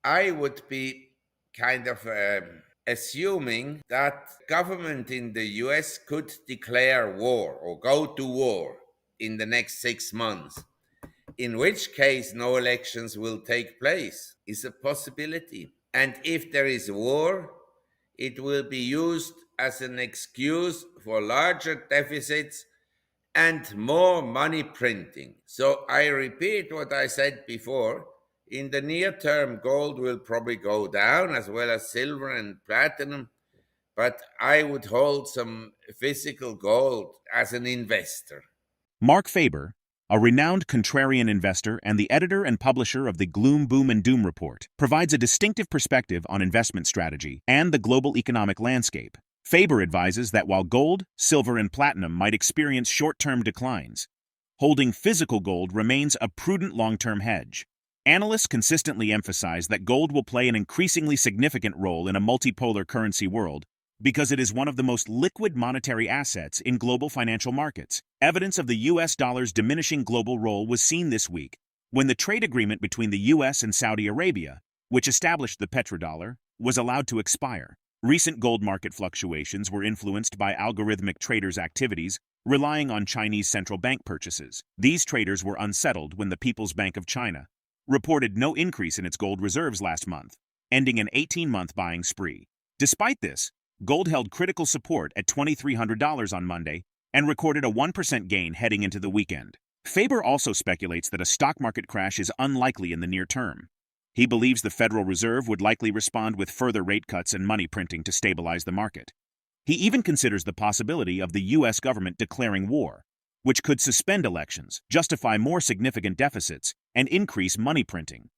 I would be kind of assuming that government in the US could declare war or go to war in the next 6 months, in which case no elections will take place, is a possibility. And if there is war, it will be used as an excuse for larger deficits and more money printing. So I repeat what I said before. In the near term, gold will probably go down as well as silver and platinum, but I would hold some physical gold as an investor. Marc Faber, a renowned contrarian investor and the editor and publisher of the Gloom, Boom, and Doom report, provides a distinctive perspective on investment strategy and the global economic landscape. Faber advises that while gold, silver, and platinum might experience short-term declines, holding physical gold remains a prudent long-term hedge. Analysts consistently emphasize that gold will play an increasingly significant role in a multipolar currency world because it is one of the most liquid monetary assets in global financial markets. Evidence of the US dollar's diminishing global role was seen this week when the trade agreement between the US and Saudi Arabia, which established the petrodollar, was allowed to expire. Recent gold market fluctuations were influenced by algorithmic traders' activities relying on Chinese central bank purchases. These traders were unsettled when the People's Bank of China reported no increase in its gold reserves last month, ending an 18-month buying spree. Despite this, gold held critical support at $2,300 on Monday and recorded a 1% gain heading into the weekend. Faber also speculates that a stock market crash is unlikely in the near term. He believes the Federal Reserve would likely respond with further rate cuts and money printing to stabilize the market. He even considers the possibility of the U.S. government declaring war, which could suspend elections, justify more significant deficits, and increase money printing.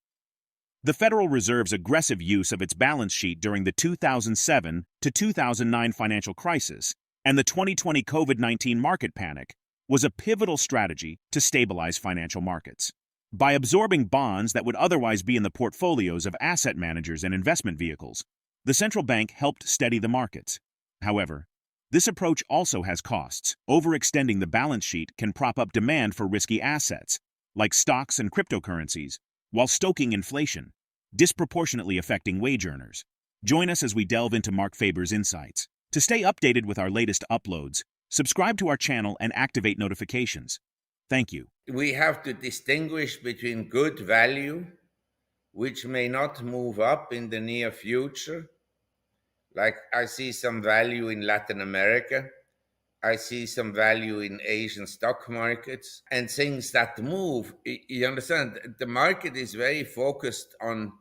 The Federal Reserve's aggressive use of its balance sheet during the 2007 to 2009 financial crisis and the 2020 COVID-19 market panic was a pivotal strategy to stabilize financial markets. By absorbing bonds that would otherwise be in the portfolios of asset managers and investment vehicles, the central bank helped steady the markets. However, this approach also has costs. Overextending the balance sheet can prop up demand for risky assets, like stocks and cryptocurrencies, while stoking inflation, disproportionately affecting wage earners. Join us as we delve into Marc Faber's insights. To stay updated with our latest uploads, subscribe to our channel and activate notifications. Thank you. We have to distinguish between good value, which may not move up in the near future. Like I see some value in Latin America. I see some value in Asian stock markets and things that move. You understand? The market is very focused on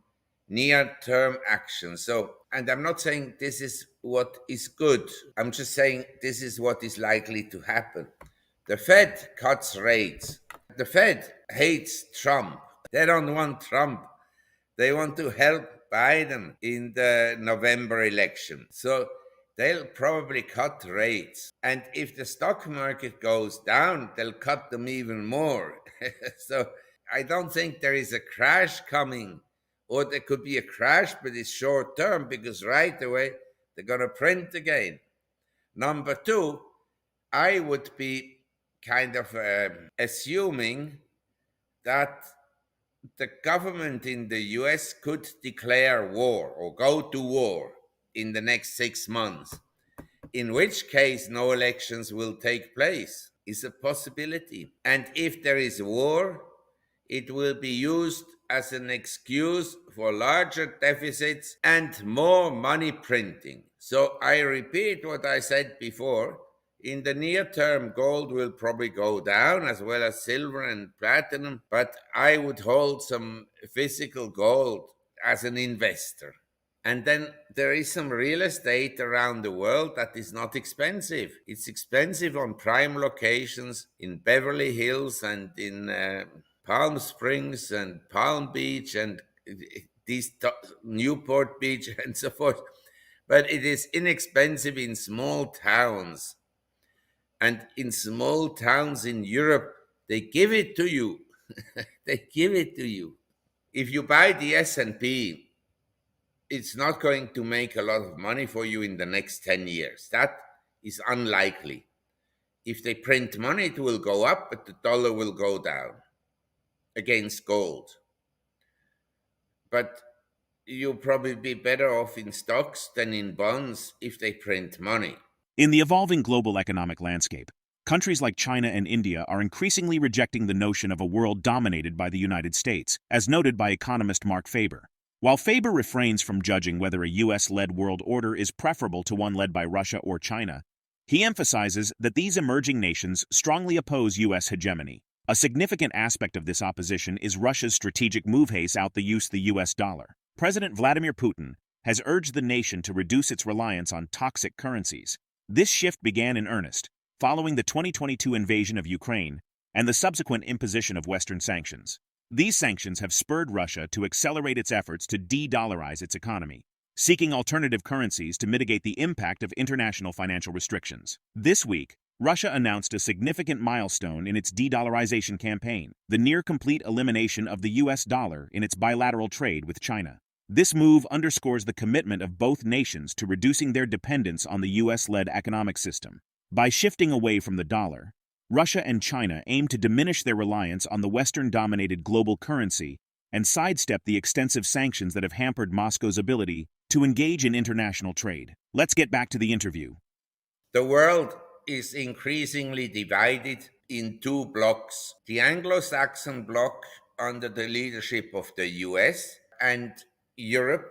near term action. So, and I'm not saying this is what is good. I'm just saying this is what is likely to happen. The Fed cuts rates. The Fed hates Trump. They don't want Trump. They want to help Biden in the November election. So they'll probably cut rates. And if the stock market goes down, they'll cut them even more. So I don't think there is a crash coming, or there could be a crash, but it's short term because right away they're going to print again. Number two, I would be kind of assuming that the government in the US could declare war or go to war in the next 6 months, in which case no elections will take place, is a possibility. And if there is war, it will be used as an excuse for larger deficits and more money printing. So I repeat what I said before. In the near term, gold will probably go down as well as silver and platinum, but I would hold some physical gold as an investor. And then there is some real estate around the world that is not expensive. It's expensive on prime locations in Beverly Hills and in Palm Springs and Palm Beach and these Newport Beach and so forth. But it is inexpensive in small towns. And in small towns in Europe, they give it to you. They give it to you. If you buy the S&P, it's not going to make a lot of money for you in the next 10 years. That is unlikely. If they print money, it will go up, but the dollar will go down against gold. But you'll probably be better off in stocks than in bonds if they print money. In the evolving global economic landscape, countries like China and India are increasingly rejecting the notion of a world dominated by the United States, as noted by economist Marc Faber. While Faber refrains from judging whether a US-led world order is preferable to one led by Russia or China, he emphasizes that these emerging nations strongly oppose US hegemony. A significant aspect of this opposition is Russia's strategic move out the US dollar. President Vladimir Putin has urged the nation to reduce its reliance on toxic currencies. This shift began in earnest following the 2022 invasion of Ukraine and the subsequent imposition of Western sanctions. These sanctions have spurred Russia to accelerate its efforts to de-dollarize its economy, seeking alternative currencies to mitigate the impact of international financial restrictions. This week, Russia announced a significant milestone in its de-dollarization campaign, the near-complete elimination of the US dollar in its bilateral trade with China. This move underscores the commitment of both nations to reducing their dependence on the US-led economic system. By shifting away from the dollar, Russia and China aim to diminish their reliance on the Western-dominated global currency and sidestep the extensive sanctions that have hampered Moscow's ability to engage in international trade. Let's get back to the interview. The world is increasingly divided in two blocks: the Anglo-Saxon bloc under the leadership of the US and Europe,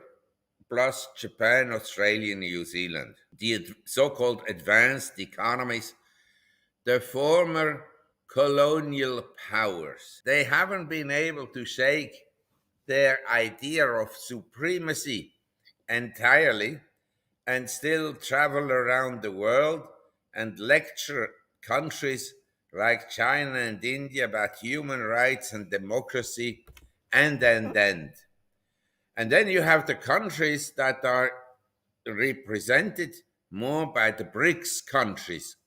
plus Japan, Australia, and New Zealand. The so-called advanced economies, the former colonial powers. They haven't been able to shake their idea of supremacy entirely and still travel around the world and lecture countries like China and India about human rights and democracy and. And then you have the countries that are represented more by the BRICS countries,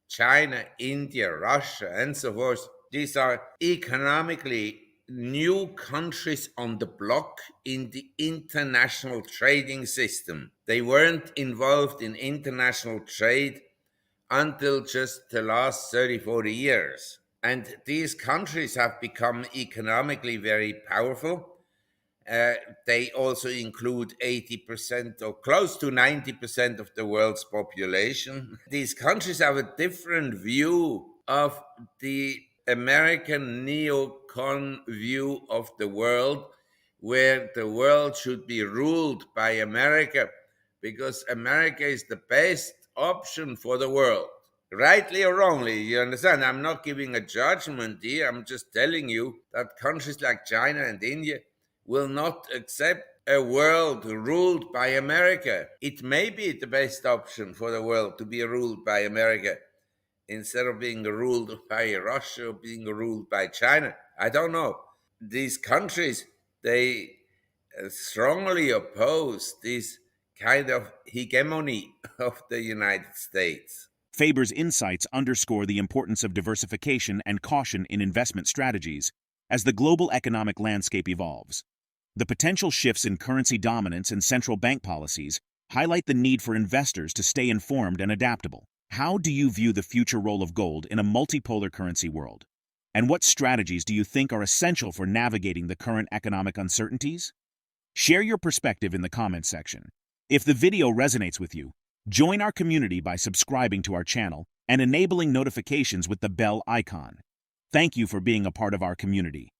China, India, Russia, and so forth. These are economically new countries on the block in the international trading system. They weren't involved in international trade until just the last 30, 40 years. And these countries have become economically very powerful. They also include 80% or close to 90% of the world's population. These countries have a different view of the American neocon view of the world, where the world should be ruled by America because America is the best option for the world. Rightly or wrongly, you understand? I'm not giving a judgment here. I'm just telling you that countries like China and India will not accept a world ruled by America. It may be the best option for the world to be ruled by America instead of being ruled by Russia or being ruled by China. I don't know. These countries, they strongly oppose this kind of hegemony of the United States. Faber's insights underscore the importance of diversification and caution in investment strategies as the global economic landscape evolves. The potential shifts in currency dominance and central bank policies highlight the need for investors to stay informed and adaptable. How do you view the future role of gold in a multipolar currency world? And what strategies do you think are essential for navigating the current economic uncertainties? Share your perspective in the comments section. If the video resonates with you, join our community by subscribing to our channel and enabling notifications with the bell icon. Thank you for being a part of our community.